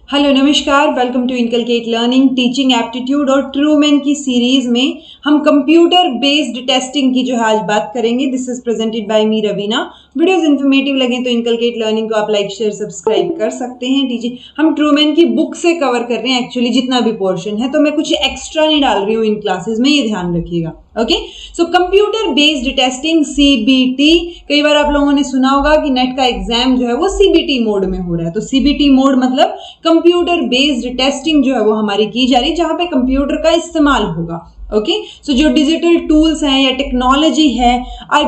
Hello नमस्कार, welcome to inculcate learning teaching aptitude और ट्रूमैन की सीरीज में हम कंप्यूटर बेस्ड टेस्टिंग की जो है आज बात करेंगे। This is presented by me Raveena. Videos informative लगे तो इनकलकेट लर्निंग को आप लाइक शेयर सब्सक्राइब कर सकते हैं। टीचिंग हम ट्रूमैन की बुक से कवर कर रहे हैं एक्चुअली जितना भी पोर्शन है, तो मैं कुछ एक्स्ट्रा नहीं डाल रही हूँ इन क्लासेस में, ये ध्यान रखिएगा। Okay, so computer based testing CBT, कई बार आप लोगों ने सुना होगा कि नेट का एग्जाम जो है वो सीबीटी मोड में हो रहा है। तो सीबीटी मोड मतलब कंप्यूटर बेस्ड टेस्टिंग जो है वो हमारी की जा रही है, जहां पे कंप्यूटर का इस्तेमाल होगा। ओके, सो जो डिजिटल टूल्स हैं या टेक्नोलॉजी है are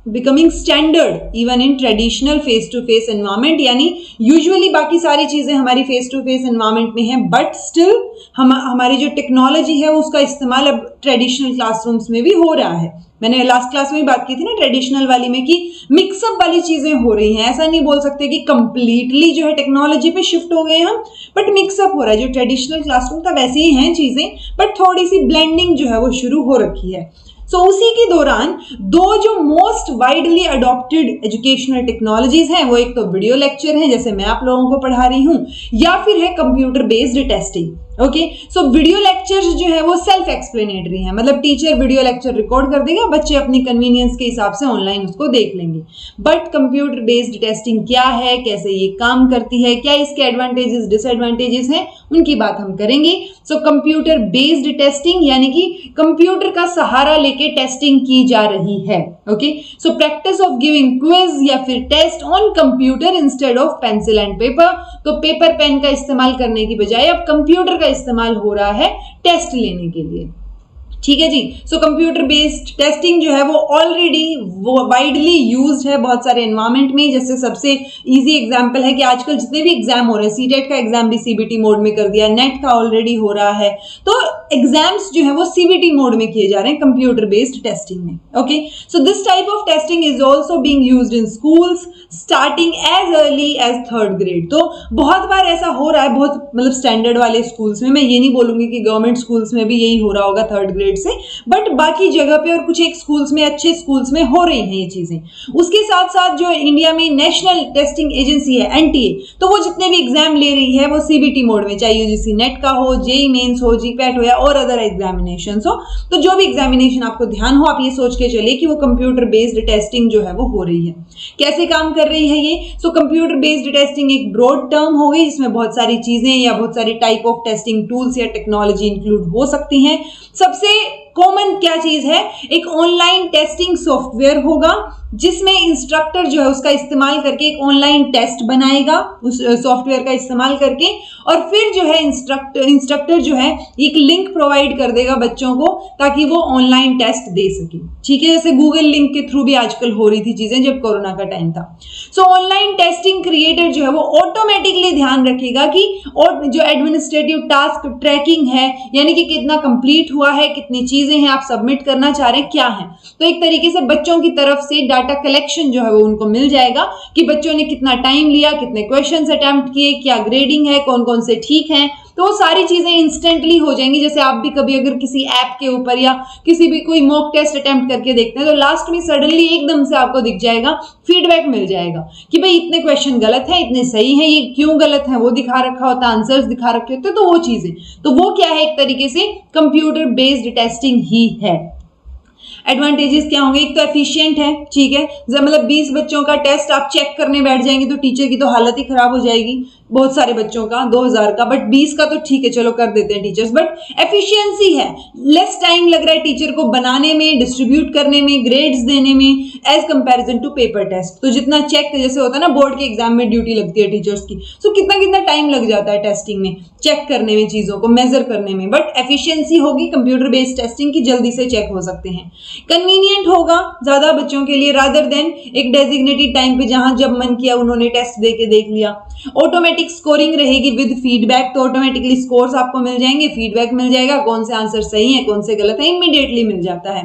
becoming standard even in traditional face to face environment. यानी यूजुअली बाकी सारी चीजें हमारी फेस टू फेस एनवायरमेंट में है, बट स्टिल हमारी जो टेक्नोलॉजी है उसका इस्तेमाल अब ट्रेडिशनल क्लासरूम्स में भी हो रहा है। मैंने लास्ट क्लास में भी बात की थी ना ट्रेडिशनल वाली में, कि मिक्सअप वाली चीजें हो रही हैं। ऐसा नहीं बोल सकते कि कंप्लीटली जो है टेक्नोलॉजी पे शिफ्ट हो गए हम, बट मिक्सअप हो रहा है। जो ट्रेडिशनल क्लासरूम था वैसे ही हैं चीजें, बट थोड़ी सी ब्लेंडिंग जो है वो शुरू हो रखी है। सो उसी के दौरान दो जो most widely adopted educational technologies हैं, वो एक तो वीडियो लेक्चर है जैसे मैं आप लोगों को पढ़ा रही हूं, या फिर है computer based testing. Okay, so video lectures जो है वो सेल्फ एक्सप्लेनेटरी है, मतलब टीचर वीडियो लेक्चर रिकॉर्ड कर देगा, बच्चे अपनी कन्वीनियंस के हिसाब से ऑनलाइन उसको देख लेंगे। बट कंप्यूटर बेस्ड टेस्टिंग क्या है, कैसे ये काम करती है, क्या इसके एडवांटेजेस डिसएडवांटेजेस हैं, उनकी बात हम करेंगे। सो कंप्यूटर बेस्ड टेस्टिंग यानी कि कंप्यूटर का सहारा लेके टेस्टिंग की जा रही है। Okay, so practice of giving quiz या फिर test on computer instead of pencil and paper. तो पेपर पेन का इस्तेमाल करने की बजाय अब कंप्यूटर इस्तेमाल हो रहा है टेस्ट लेने के लिए। ठीक है जी। सो कंप्यूटर बेस्ड टेस्टिंग जो है वो ऑलरेडी वाइडली यूज्ड है बहुत सारे एनवायरमेंट में। जैसे सबसे इजी एग्जांपल है कि आजकल जितने भी एग्जाम हो रहे हैं, सीटेट का एग्जाम भी सीबीटी मोड में कर दिया, नेट का ऑलरेडी हो रहा है, तो एग्जाम्स जो है वो सीबीटी मोड में किए जा रहे हैं कंप्यूटर बेस्ड टेस्टिंग में। Okay, so this type of testing is also being used in schools starting as early as 3rd grade. तो बहुत बार ऐसा हो रहा है, बहुत मतलब स्टैंडर्ड वाले स्कूल्स में, मैं ये नहीं बोलूंगी कि गवर्नमेंट स्कूल्स में भी यही हो रहा होगा 3rd ग्रेड से, बट बाकी जगह पे और कुछ एक स्कूल्स में, अच्छे स्कूल्स में हो रही हैं ये चीजें। उसके साथ साथ जो इंडिया में नेशनल टेस्टिंग एजेंसी है एनटीए, तो वो जितने भी एग्जाम ले रही है वो सीबीटी मोड में, चाहे यूजीसी नेट का हो, जेईई मेंस हो, जीपैट हो या और अदर एग्जामिनेशन हो। तो जो भी एग्जामिनेशन आपको ध्यान हो, आप ये सोच के चलिए कि वो कंप्यूटर बेस्ड टेस्टिंग जो है वो हो रही है। कैसे काम कर रही है ये? सो कंप्यूटर बेस्ड टेस्टिंग एक ब्रॉड टर्म हो गई, जिसमें बहुत सारी चीजें या बहुत सारी टाइप ऑफ टेस्टिंग टूल्स या टेक्नोलॉजी इंक्लूड हो सकती हैं। सबसे कॉमन क्या चीज है? एक ऑनलाइन टेस्टिंग सॉफ्टवेयर होगा जिसमें इंस्ट्रक्टर जो है उसका इस्तेमाल करके एक ऑनलाइन टेस्ट बनाएगा उस सॉफ्टवेयर का इस्तेमाल करके, और फिर जो है इंस्ट्रक्टर जो है एक लिंक प्रोवाइड कर देगा बच्चों को ताकि वो ऑनलाइन टेस्ट दे सके। ठीक है, जैसे गूगल लिंक के थ्रू भी आजकल हो रही थी चीजें जब कोरोना का टाइम था। सो ऑनलाइन टेस्टिंग क्रिएटर जो है वो ऑटोमेटिकली ध्यान रखेगा कि और जो एडमिनिस्ट्रेटिव टास्क ट्रैकिंग है, यानी कि कितना कंप्लीट हुआ है, कितनी चीजें हैं आप सबमिट करना चाह रहे हैं, क्या है। तो एक तरीके से बच्चों की तरफ से डाटा कलेक्शन जो है वो उनको मिल जाएगा कि बच्चों ने कितना टाइम लिया, कितने क्वेश्चंस अटेम्प्ट किए, क्या ग्रेडिंग है, कौन कौन से ठीक हैं। तो वो सारी चीजें इंस्टेंटली हो जाएंगी। जैसे आप भी कभी अगर किसी ऐप के ऊपर या किसी भी कोई मॉक टेस्ट अटेम्प्ट करके देखते हैं, तो लास्ट में सडनली एकदम से आपको दिख जाएगा, फीडबैक मिल जाएगा कि भाई इतने क्वेश्चन गलत है, इतने सही है, ये क्यों गलत है वो दिखा रखा होता, आंसर्स दिखा रखे होते, तो वो चीजें, तो वो क्या है, एक तरीके से कंप्यूटर बेस्ड टेस्टिंग ही है। एडवांटेजेस क्या होंगे? एक तो एफिशिएंट है, ठीक है, मतलब 20 बच्चों का टेस्ट आप चेक करने बैठ जाएंगे तो टीचर की तो हालत ही खराब हो जाएगी, बहुत सारे बच्चों का 2000 का, बट 20 का तो ठीक है चलो कर देते हैं टीचर्स, बट एफिशिएंसी है, लेस टाइम लग रहा है टीचर को बनाने में, डिस्ट्रीब्यूट करने में, ग्रेड्स देने में, as comparison to paper test. तो जितना चेक जैसे होता है ना बोर्ड के एग्जाम में ड्यूटी लगती है टीचर्स की, सो कितना टाइम लग जाता है टेस्टिंग में, चेक करने में, चीजों को मेजर करने में, बट एफिशिएंसी होगी कंप्यूटर बेस्ड टेस्टिंग की, जल्दी से चेक हो सकते हैं। कन्वीनियंट होगा ज्यादा बच्चों के लिए, रादर देन एक डेजिग्नेटेड टाइम पे जहां जब मन किया उन्होंने टेस्ट देके देख लिया। ऑटोमेटिक स्कोरिंग रहेगी विद फीडबैक, तो ऑटोमेटिकली स्कोर्स आपको मिल जाएंगे, फीडबैक मिल जाएगा, कौन से आंसर सही है, कौन से गलत है, इमीडिएटली मिल जाता है।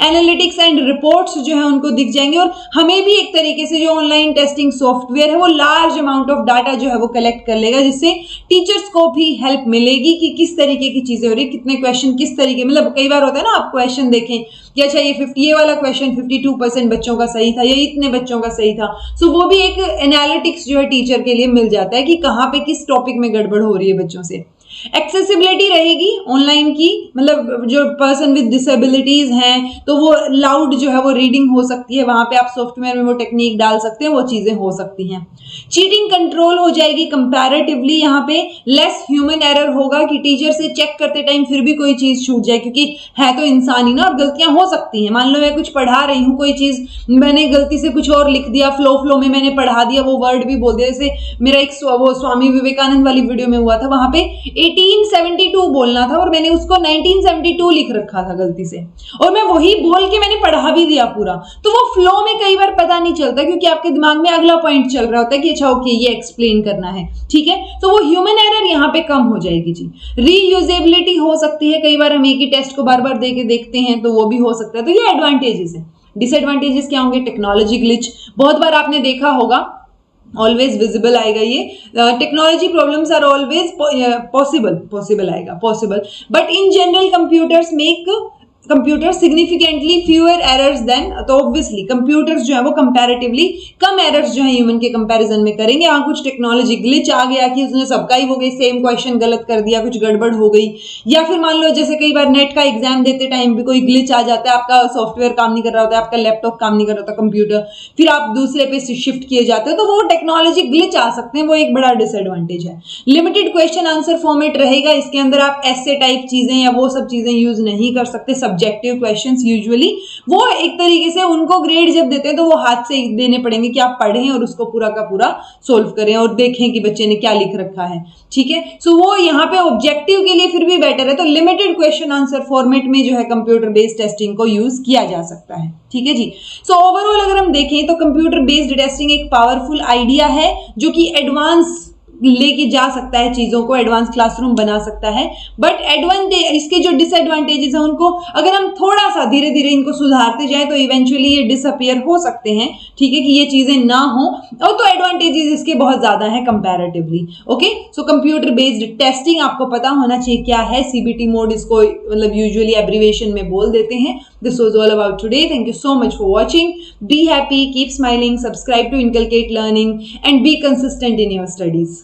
एनालिटिक्स एंड रिपोर्ट्स जो है उनको दिख जाएंगे, और हमें भी एक तरीके से जो ऑनलाइन टेस्टिंग सॉफ्टवेयर है वो लार्ज अमाउंट ऑफ डाटा जो है वो कलेक्ट कर लेगा, जिससे टीचर्स को भी हेल्प मिलेगी कि किस तरीके की चीजें हो रही है, कितने क्वेश्चन किस तरीके, मतलब कई बार होता है ना आप क्वेश्चन देखें कि अच्छा ये वाला क्वेश्चन 52% बच्चों का सही था, ये इतने बच्चों का सही था। सो वो भी एक एनालिटिक्स जो है टीचर के लिए मिल जाता है कि कहाँ पे किस टॉपिक में गड़बड़ हो रही है बच्चों से। एक्सेसिबिलिटी रहेगी ऑनलाइन की, मतलब जो पर्सन विद डिसेबिलिटीज हैं तो वो लाउड जो है वो रीडिंग हो सकती है, वहां पे आप सॉफ्टवेयर में वो टेक्निक डाल सकते हैं, वो चीजें हो सकती हैं। चीटिंग कंट्रोल हो जाएगी कंपैरेटिवली, यहाँ पे लेस ह्यूमन एरर होगा कि टीचर से चेक करते टाइम फिर भी कोई चीज छूट जाए, क्योंकि है तो इंसान ही ना और गलतियां हो सकती हैं। मान लो मैं कुछ पढ़ा रही हूँ, कोई चीज मैंने गलती से कुछ और लिख दिया, फ्लो में मैंने पढ़ा दिया, वो वर्ड भी बोल दिया। जैसे मेरा एक वो स्वामी विवेकानंद वाली वीडियो में हुआ था, वहां पे 1872 बोलना था और मैंने उसको 1972 लिख रखा था गलती से, और मैं वही बोल के मैंने पढ़ा भी दिया पूरा। तो वो फ्लो में कई बार पता नहीं चलता, क्योंकि आपके दिमाग में अगला पॉइंट चल रहा होता है कि अच्छा ओके ये एक्सप्लेन करना है, ठीक है। तो वो ह्यूमन एरर यहाँ पे कम हो जाएगी जी। रीयूजेबिलिटी हो सकती है, कई बार हम एक ही टेस्ट को बार बार दे के देखते हैं तो वो भी हो सकता है। तो ये एडवांटेजेस है। डिसएडवांटेजेस क्या होंगे? टेक्नोलॉजी ग्लिच, बहुत बार आपने देखा होगा, ऑलवेज विजिबल आएगा ये। Technology problems are always possible आएगा, possible, but in general computer significantly fewer errors than, तो ऑब्वियसली कंप्यूटर्स जो है वो कंपैरेटिवली कम एरर्स जो है ह्यूमन के कंपैरिजन में करेंगे। यहाँ कुछ टेक्नोलॉजी ग्लिच आ गया कि उसने सबका ही हो गई, सेम क्वेश्चन गलत कर दिया, कुछ गड़बड़ हो गई, या फिर मान लो जैसे कई बार नेट का एग्जाम देते टाइम भी कोई ग्लिच आ जाता है, आपका सॉफ्टवेयर काम नहीं कर रहा होता है, आपका लैपटॉप काम नहीं कर रहा होता, कंप्यूटर, फिर आप दूसरे पे शिफ्ट किए जाते हो, तो वो टेक्नोलॉजी ग्लिच आ सकते हैं, वो एक बड़ा डिसएडवांटेज है। लिमिटेड क्वेश्चन आंसर फॉर्मेट रहेगा, इसके अंदर आप ऐसे टाइप चीजें या वो सब चीजें यूज नहीं कर सकते। सब्जेक्टिव क्वेश्चंस यूजुअली वो एक तरीके से उनको ग्रेड जब देते हैं तो वो हाथ से देने पड़ेंगे कि आप पढ़ें और उसको पूरा का पूरा सोल्व करें और देखें कि बच्चे ने क्या लिख रखा है, ठीक है। सो वो यहाँ पे ऑब्जेक्टिव के लिए फिर भी बेटर है। तो लिमिटेड क्वेश्चन आंसर फॉर्मेट में जो है कंप्यूटर बेस्ड टेस्टिंग को यूज किया जा सकता है, ठीक है जी। सो ओवरऑल अगर हम देखें तो कंप्यूटर बेस्ड टेस्टिंग एक पावरफुल आइडिया है जो कि एडवांस लेके जा सकता है, चीजों को एडवांस क्लासरूम बना सकता है। बट एडवांटेज, इसके जो डिसएडवांटेजेस हैं उनको अगर हम थोड़ा सा धीरे धीरे इनको सुधारते जाएं तो इवेंचुअली ये डिसअपियर हो सकते हैं, ठीक है, कि ये चीजें ना हो। और तो एडवांटेजेस इसके बहुत ज्यादा हैं comparatively. Okay, so computer based testing आपको पता होना चाहिए क्या है। सीबीटी मोड इसको मतलब यूजुअली एब्रिविएशन में बोल देते हैं। This was all about today. Thank you so much for watching. Be happy, keep smiling, subscribe to inculcate learning and be consistent in your studies.